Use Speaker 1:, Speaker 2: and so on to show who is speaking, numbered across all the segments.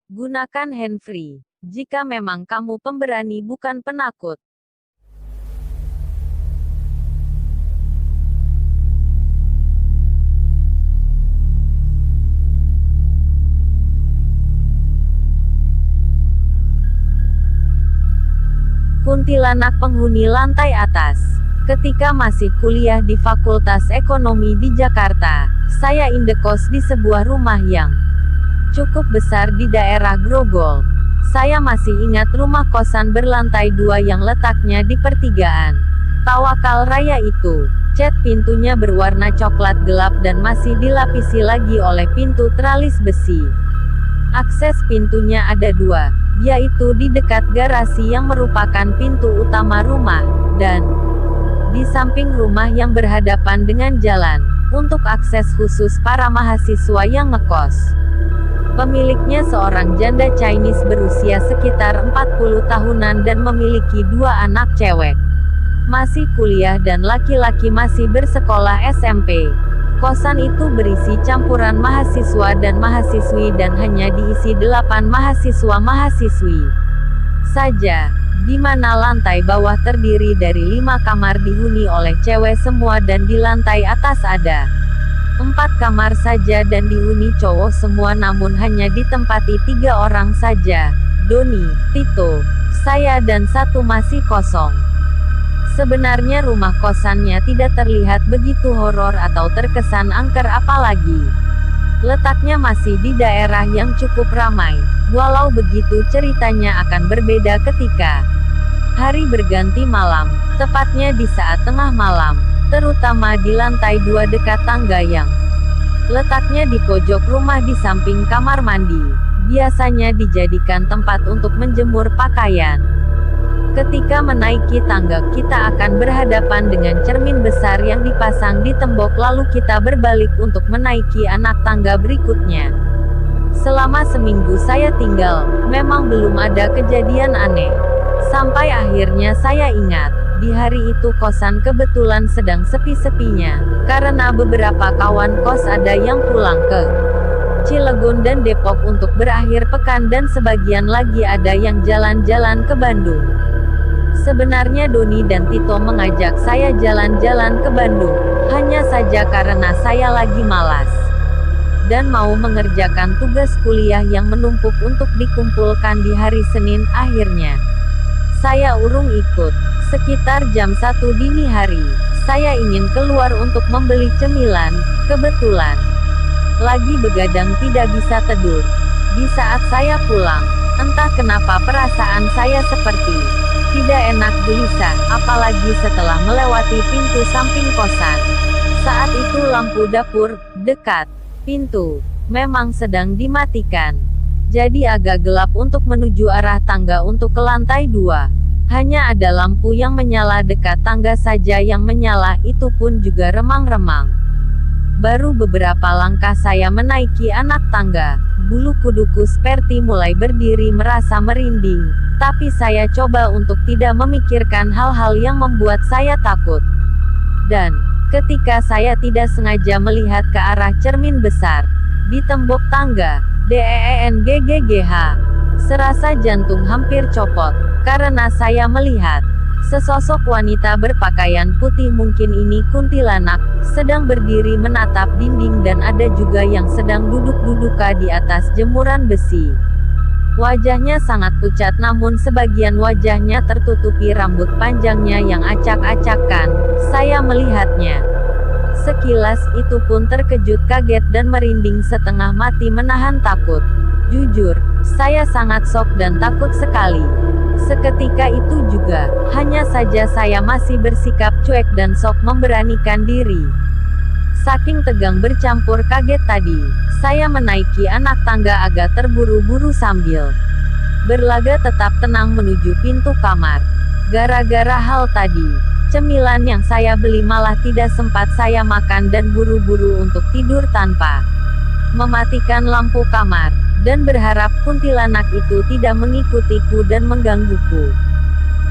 Speaker 1: Gunakan handfree. Jika memang kamu pemberani bukan penakut. Kuntilanak penghuni lantai atas. Ketika masih kuliah di Fakultas Ekonomi di Jakarta, saya indekos di sebuah rumah yang cukup besar di daerah Grogol. Saya masih ingat rumah kosan berlantai 2 yang letaknya di pertigaan Tawakal Raya itu. Cat pintunya berwarna coklat gelap dan masih dilapisi lagi oleh pintu tralis besi. Akses pintunya ada 2, yaitu di dekat garasi yang merupakan pintu utama rumah, dan di samping rumah yang berhadapan dengan jalan, untuk akses khusus para mahasiswa yang ngekos. Pemiliknya seorang janda Chinese berusia sekitar 40 tahunan dan memiliki 2 anak cewek. Masih kuliah dan laki-laki masih bersekolah SMP. Kosan itu berisi campuran mahasiswa dan mahasiswi dan hanya diisi 8 mahasiswa-mahasiswi saja, di mana lantai bawah terdiri dari 5 kamar dihuni oleh cewek semua dan di lantai atas ada 4 kamar saja dan dihuni cowok semua, namun hanya ditempati 3 orang saja, Doni, Tito, saya dan 1 masih kosong. Sebenarnya rumah kosannya tidak terlihat begitu horor atau terkesan angker apalagi. Letaknya masih di daerah yang cukup ramai. Walau begitu ceritanya akan berbeda ketika hari berganti malam, tepatnya di saat tengah malam, terutama di lantai 2 dekat tangga yang letaknya di pojok rumah di samping kamar mandi. Biasanya dijadikan tempat untuk menjemur pakaian. Ketika menaiki tangga kita akan berhadapan dengan cermin besar yang dipasang di tembok, lalu kita berbalik untuk menaiki anak tangga berikutnya. Selama seminggu saya tinggal, memang belum ada kejadian aneh. Sampai akhirnya saya ingat, di hari itu kosan kebetulan sedang sepi-sepinya, karena beberapa kawan kos ada yang pulang ke Cilegon dan Depok untuk berakhir pekan dan sebagian lagi ada yang jalan-jalan ke Bandung. Sebenarnya Doni dan Tito mengajak saya jalan-jalan ke Bandung, hanya saja karena saya lagi malas dan mau mengerjakan tugas kuliah yang menumpuk untuk dikumpulkan di hari Senin. Akhirnya saya urung ikut. Sekitar jam 1 dini hari, saya ingin keluar untuk membeli cemilan. Kebetulan lagi begadang tidak bisa tidur. Di saat saya pulang, entah kenapa perasaan saya seperti tidak enak gelisah, apalagi setelah melewati pintu samping kosan. Saat itu lampu dapur dekat pintu memang sedang dimatikan. Jadi agak gelap untuk menuju arah tangga untuk ke lantai 2. Hanya ada lampu yang menyala dekat tangga saja yang menyala, itu pun juga remang-remang. Baru beberapa langkah saya menaiki anak tangga, bulu kuduku seperti mulai berdiri merasa merinding, tapi saya coba untuk tidak memikirkan hal-hal yang membuat saya takut. Dan ketika saya tidak sengaja melihat ke arah cermin besar di tembok tangga, DEENGGGH, serasa jantung hampir copot, karena saya melihat sesosok wanita berpakaian putih, mungkin ini kuntilanak, sedang berdiri menatap dinding dan ada juga yang sedang duduk-duduka di atas jemuran besi. Wajahnya sangat pucat, namun sebagian wajahnya tertutupi rambut panjangnya yang acak-acakan. Saya melihatnya sekilas itu pun terkejut, kaget dan merinding setengah mati menahan takut. Jujur, saya sangat shock dan takut sekali. Seketika itu juga, hanya saja saya masih bersikap cuek dan sok memberanikan diri. Saking tegang bercampur kaget tadi, saya menaiki anak tangga agak terburu-buru sambil berlaga tetap tenang menuju pintu kamar. Gara-gara hal tadi, cemilan yang saya beli malah tidak sempat saya makan dan buru-buru untuk tidur tanpa mematikan lampu kamar, dan berharap kuntilanak itu tidak mengikutiku dan menggangguku.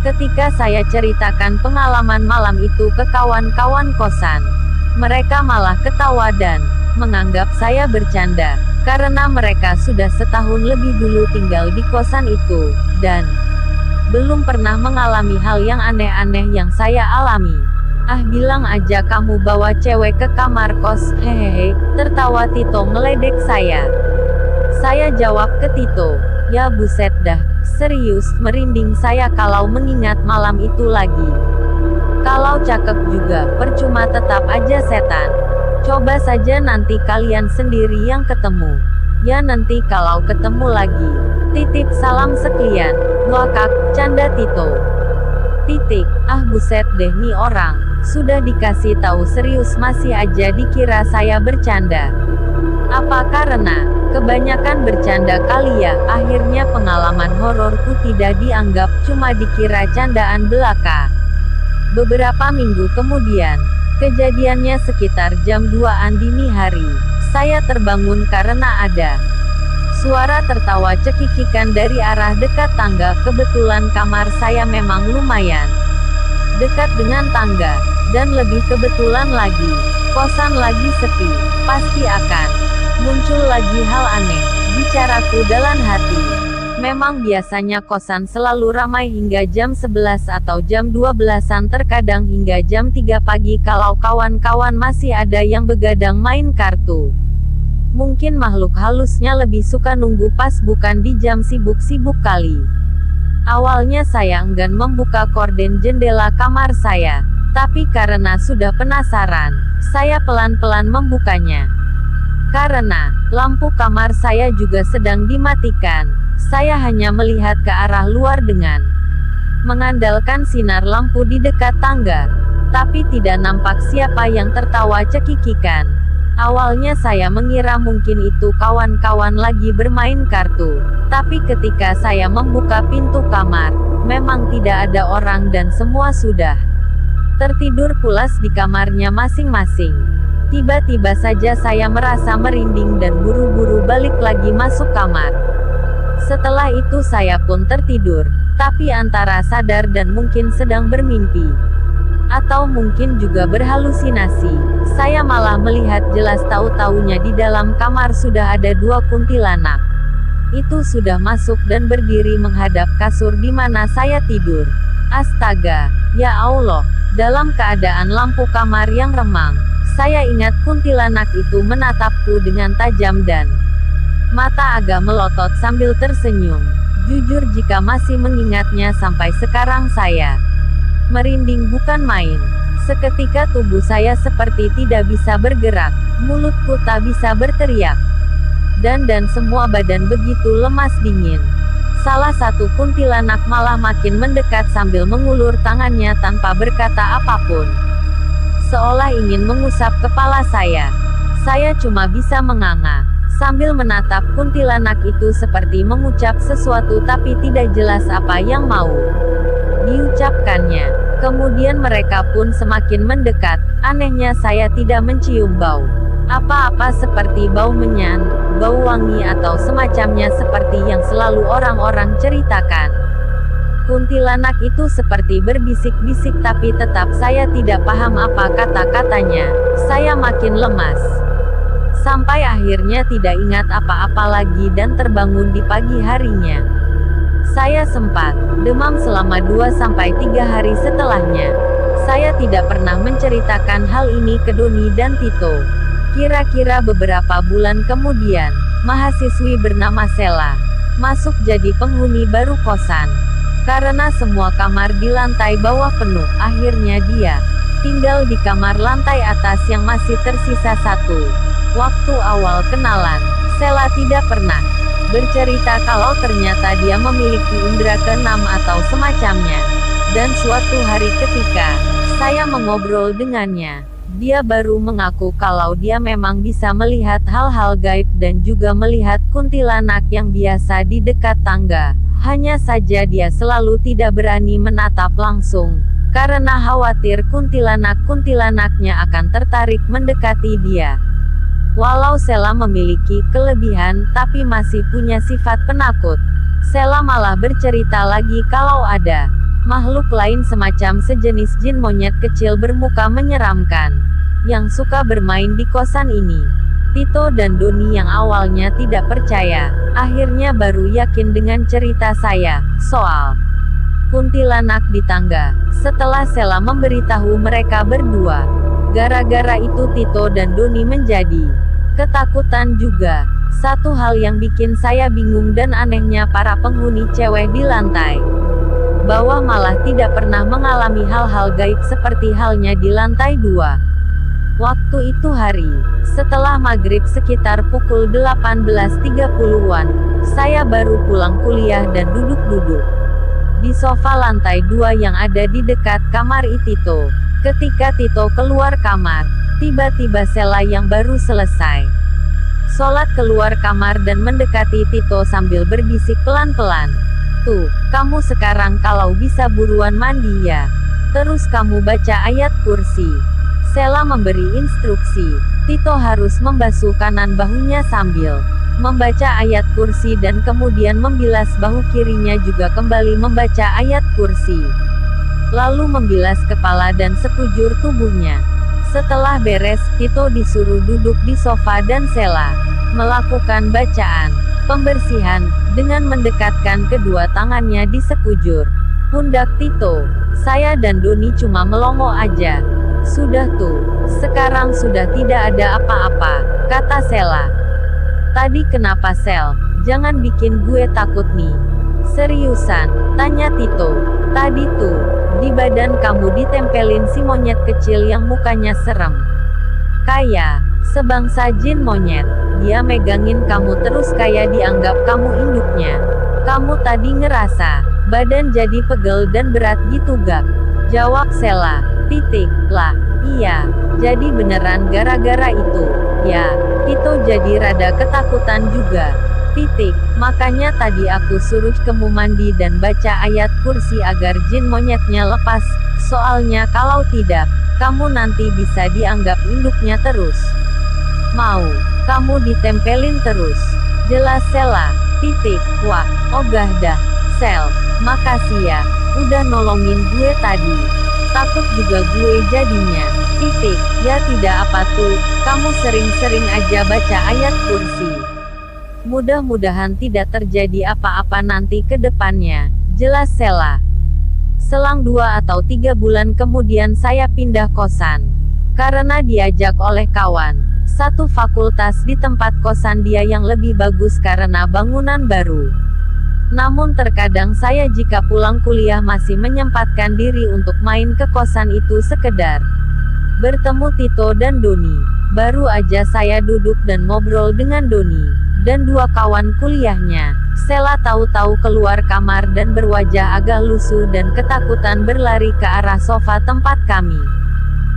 Speaker 1: Ketika saya ceritakan pengalaman malam itu ke kawan-kawan kosan, mereka malah ketawa dan menganggap saya bercanda. Karena mereka sudah setahun lebih dulu tinggal di kosan itu, dan belum pernah mengalami hal yang aneh-aneh yang saya alami. Ah, bilang aja kamu bawa cewek ke kamar kos, hehehe, tertawa Tito meledek saya. Saya jawab ke Tito, ya buset dah, serius, merinding saya kalau mengingat malam itu lagi. Kalau cakep juga, percuma tetap aja setan. Coba saja nanti kalian sendiri yang ketemu. Ya nanti kalau ketemu lagi. Titip salam sekalian. Ngakak, canda Tito. Titik, ah buset deh nih orang. Sudah dikasih tahu serius masih aja dikira saya bercanda. Apa karena kebanyakan bercanda kali ya, akhirnya pengalaman hororku tidak dianggap, cuma dikira candaan belaka. Beberapa minggu kemudian, kejadiannya sekitar jam 2-an dini hari, saya terbangun karena ada suara tertawa cekikikan dari arah dekat tangga. Kebetulan kamar saya memang lumayan dekat dengan tangga, dan lebih kebetulan lagi, kosan lagi sepi, pasti akan muncul lagi hal aneh, bicaraku dalam hati. Memang biasanya kosan selalu ramai hingga jam 11 atau jam 12-an, terkadang hingga jam 3 pagi kalau kawan-kawan masih ada yang begadang main kartu. Mungkin makhluk halusnya lebih suka nunggu pas bukan di jam sibuk-sibuk kali. Awalnya saya enggan membuka korden jendela kamar saya, tapi karena sudah penasaran, saya pelan-pelan membukanya. Karena lampu kamar saya juga sedang dimatikan, saya hanya melihat ke arah luar dengan mengandalkan sinar lampu di dekat tangga. Tapi tidak nampak siapa yang tertawa cekikikan. Awalnya saya mengira mungkin itu kawan-kawan lagi bermain kartu. Tapi ketika saya membuka pintu kamar, memang tidak ada orang dan semua sudah tertidur pulas di kamarnya masing-masing. Tiba-tiba saja saya merasa merinding dan buru-buru balik lagi masuk kamar. Setelah itu saya pun tertidur, tapi antara sadar dan mungkin sedang bermimpi. Atau mungkin juga berhalusinasi. Saya malah melihat jelas tahu-taunya di dalam kamar sudah ada 2 kuntilanak. Itu sudah masuk dan berdiri menghadap kasur di mana saya tidur. Astaga, ya Allah, dalam keadaan lampu kamar yang remang, saya ingat kuntilanak itu menatapku dengan tajam dan mata agak melotot sambil tersenyum. Jujur jika masih mengingatnya sampai sekarang saya merinding bukan main. Seketika tubuh saya seperti tidak bisa bergerak, mulutku tak bisa berteriak. Dan semua badan begitu lemas dingin. Salah satu kuntilanak malah makin mendekat sambil mengulur tangannya tanpa berkata apapun. Seolah ingin mengusap kepala saya. Saya cuma bisa menganga sambil menatap kuntilanak itu seperti mengucap sesuatu tapi tidak jelas apa yang mau diucapkannya. Kemudian mereka pun semakin mendekat. Anehnya saya tidak mencium bau apa-apa seperti bau menyan, bau wangi atau semacamnya seperti yang selalu orang-orang ceritakan. Kuntilanak itu seperti berbisik-bisik tapi tetap saya tidak paham apa kata-katanya. Saya makin lemas. Sampai akhirnya tidak ingat apa-apa lagi dan terbangun di pagi harinya. Saya sempat demam selama 2-3 hari setelahnya. Saya tidak pernah menceritakan hal ini ke Doni dan Tito. Kira-kira beberapa bulan kemudian, mahasiswi bernama Sela masuk jadi penghuni baru kosan. Karena semua kamar di lantai bawah penuh, akhirnya dia tinggal di kamar lantai atas yang masih tersisa 1. Waktu awal kenalan, Sela tidak pernah bercerita kalau ternyata dia memiliki indera keenam atau semacamnya. Dan suatu hari ketika saya mengobrol dengannya, dia baru mengaku kalau dia memang bisa melihat hal-hal gaib dan juga melihat kuntilanak yang biasa di dekat tangga. Hanya saja dia selalu tidak berani menatap langsung, karena khawatir kuntilanak-kuntilanaknya akan tertarik mendekati dia. Walau Sela memiliki kelebihan, tapi masih punya sifat penakut. Sela malah bercerita lagi kalau ada makhluk lain semacam sejenis jin monyet kecil bermuka menyeramkan, yang suka bermain di kosan ini. Tito dan Doni yang awalnya tidak percaya, akhirnya baru yakin dengan cerita saya, soal kuntilanak di tangga. Setelah Sela memberitahu mereka berdua. Gara-gara itu Tito dan Doni menjadi ketakutan juga. Satu hal yang bikin saya bingung dan anehnya para penghuni cewek di lantai bawah malah tidak pernah mengalami hal-hal gaib seperti halnya di lantai 2. Waktu itu hari setelah maghrib sekitar pukul 18.30-an, saya baru pulang kuliah dan duduk-duduk di sofa lantai 2 yang ada di dekat kamar Tito. Ketika Tito keluar kamar, tiba-tiba Sela yang baru selesai sholat keluar kamar dan mendekati Tito sambil berbisik pelan-pelan. "Tuh, kamu sekarang kalau bisa buruan mandi ya. Terus kamu baca ayat kursi." Sela memberi instruksi. Tito harus membasuh kanan bahunya sambil membaca ayat kursi dan kemudian membilas bahu kirinya juga kembali membaca ayat kursi. Lalu membilas kepala dan sekujur tubuhnya. Setelah beres, Tito disuruh duduk di sofa dan Sela melakukan bacaan pembersihan dengan mendekatkan kedua tangannya di sekujur pundak Tito. Saya dan Doni cuma melongo aja. "Sudah tuh, sekarang sudah tidak ada apa-apa," kata Sela. "Tadi kenapa Sel? Jangan bikin gue takut nih." "Seriusan?" tanya Tito. "Tadi tuh, di badan kamu ditempelin si monyet kecil yang mukanya serem. Kayak sebangsa jin monyet. Dia megangin kamu terus kayak dianggap kamu induknya. Kamu tadi ngerasa badan jadi pegel dan berat gitu gak?" Jawab Sela. "Lah, iya. Jadi beneran gara-gara itu." "Ya." Tito jadi rada ketakutan juga. "Makanya tadi aku suruh kamu mandi dan baca ayat kursi agar jin monyetnya lepas. Soalnya kalau tidak, kamu nanti bisa dianggap induknya terus. Mau kamu ditempelin terus." Jelas Sela. "Wah, ogah dah. Sel, makasih ya, udah nolongin gue tadi. Takut juga gue jadinya." "Ya tidak apa tuh, kamu sering-sering aja baca ayat kursi. Mudah-mudahan tidak terjadi apa-apa nanti ke depannya," jelas Sela. Selang 2 atau 3 bulan kemudian saya pindah kosan. Karena diajak oleh kawan satu fakultas di tempat kosan dia yang lebih bagus karena bangunan baru. Namun terkadang saya jika pulang kuliah masih menyempatkan diri untuk main ke kosan itu sekedar bertemu Tito dan Doni. Baru aja saya duduk dan ngobrol dengan Doni dan 2 kawan kuliahnya. Sela tahu-tahu keluar kamar dan berwajah agak lusuh dan ketakutan berlari ke arah sofa tempat kami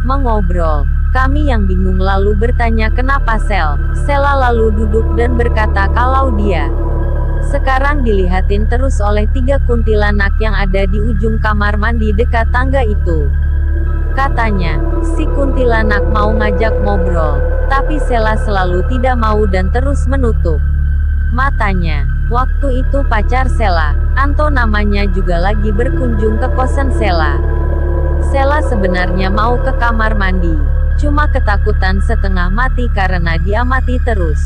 Speaker 1: mengobrol. Kami yang bingung lalu bertanya kenapa Sel. Sela lalu duduk dan berkata kalau dia sekarang dilihatin terus oleh 3 kuntilanak yang ada di ujung kamar mandi dekat tangga itu. Katanya, si kuntilanak mau ngajak ngobrol, tapi Sela selalu tidak mau dan terus menutup matanya. Waktu itu pacar Sela, Anto namanya juga lagi berkunjung ke kosan Sela. Sela sebenarnya mau ke kamar mandi, cuma ketakutan setengah mati karena diamati terus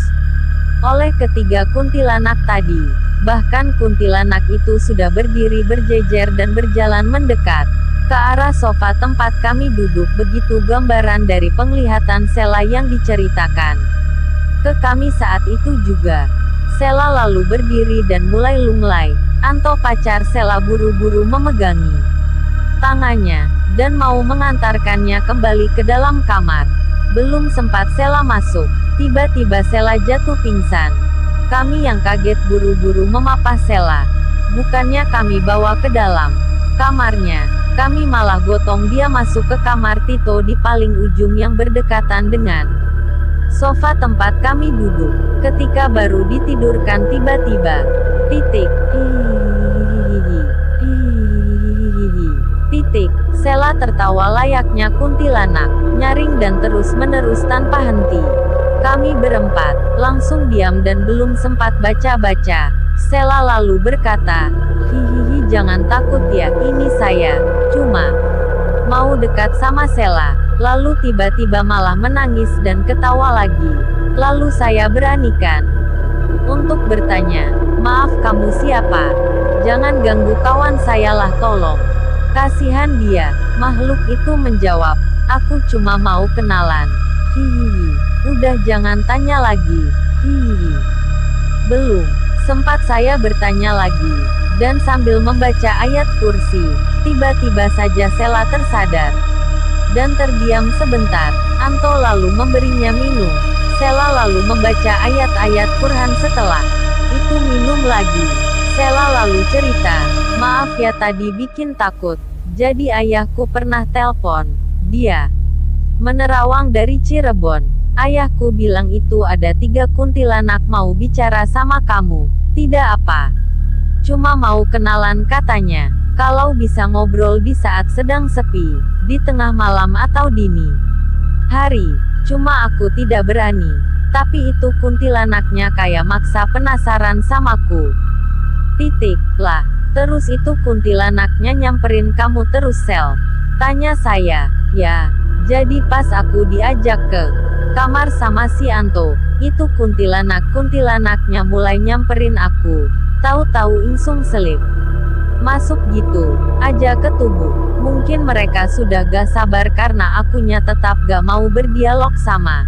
Speaker 1: oleh ketiga kuntilanak tadi. Bahkan kuntilanak itu sudah berdiri berjejer dan berjalan mendekat ke arah sofa tempat kami duduk. Begitu gambaran dari penglihatan Sela yang diceritakan ke kami saat itu juga. Sela lalu berdiri dan mulai lunglai. Anto pacar Sela buru-buru memegangi tangannya dan mau mengantarkannya kembali ke dalam kamar. Belum sempat Sela masuk, tiba-tiba Sela jatuh pingsan. Kami yang kaget buru-buru memapah Sela. Bukannya kami bawa ke dalam kamarnya, kami malah gotong dia masuk ke kamar Tito di paling ujung yang berdekatan dengan sofa tempat kami duduk. Ketika baru ditidurkan tiba-tiba, Sela tertawa layaknya kuntilanak, nyaring dan terus-menerus tanpa henti. Kami berempat langsung diam dan belum sempat baca-baca. Sela lalu berkata, "Hihihi, jangan takut ya, ini saya cuma mau dekat sama Sela." Lalu tiba-tiba malah menangis dan ketawa lagi. Lalu saya beranikan untuk bertanya, "Maaf, kamu siapa? Jangan ganggu kawan saya lah, tolong." Kasihan dia. Makhluk itu menjawab, "Aku cuma mau kenalan." Hihihi. Udah, jangan tanya lagi. Hihihi. Belum sempat saya bertanya lagi, dan sambil membaca ayat kursi, tiba-tiba saja Sela tersadar dan terdiam sebentar. Anto lalu memberinya minum. Sela lalu membaca ayat-ayat Quran. Setelah itu minum lagi. Sela lalu cerita, "Maaf ya, tadi bikin takut. Jadi ayahku pernah telpon. Dia menerawang dari Cirebon. Ayahku bilang itu ada 3 kuntilanak mau bicara sama kamu." "Tidak apa. Cuma mau kenalan," katanya. "Kalau bisa ngobrol di saat sedang sepi, di tengah malam atau dini hari. Cuma aku tidak berani. Tapi itu kuntilanaknya kayak maksa penasaran samaku." Titik. "Lah, terus itu kuntilanaknya nyamperin kamu terus, Sel?" tanya saya. "Ya, jadi pas aku diajak ke kamar sama si Anto, itu kuntilanaknya mulai nyamperin aku. Tahu-tahu insung selip masuk gitu aja ke tubuh. Mungkin mereka sudah gak sabar karena akunya tetap gak mau berdialog sama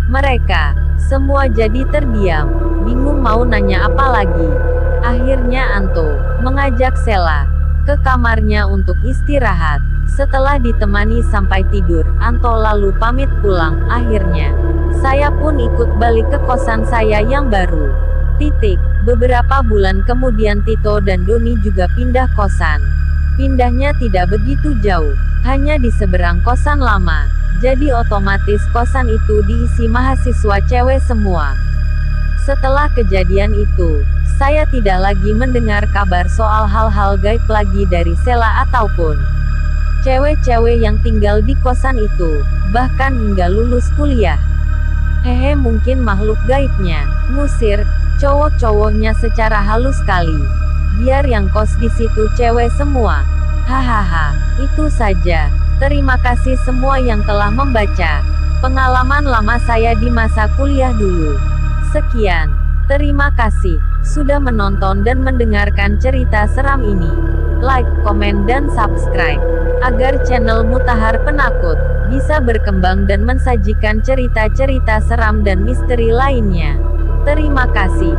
Speaker 1: mereka. Semua jadi terdiam, bingung mau nanya apa lagi. Akhirnya Anto mengajak Sela ke kamarnya untuk istirahat. Setelah ditemani sampai tidur, Anto lalu pamit pulang. Akhirnya saya pun ikut balik ke kosan saya yang baru. Titik. Beberapa bulan kemudian Tito dan Doni juga pindah kosan. Pindahnya tidak begitu jauh, hanya di seberang kosan lama. Jadi otomatis kosan itu diisi mahasiswa cewek semua. Setelah kejadian itu, saya tidak lagi mendengar kabar soal hal-hal gaib lagi dari Sela ataupun cewek-cewek yang tinggal di kosan itu, bahkan hingga lulus kuliah. Hehe, mungkin makhluk gaibnya ngusir cowok-cowoknya secara halus kali, biar yang kos di situ cewek semua. Hahaha, itu saja. Terima kasih semua yang telah membaca pengalaman lama saya di masa kuliah dulu. Sekian. Terima kasih sudah menonton dan mendengarkan cerita seram ini. Like, komen dan subscribe agar channel Mutahar Penakut bisa berkembang dan mensajikan cerita-cerita seram dan misteri lainnya. Terima kasih.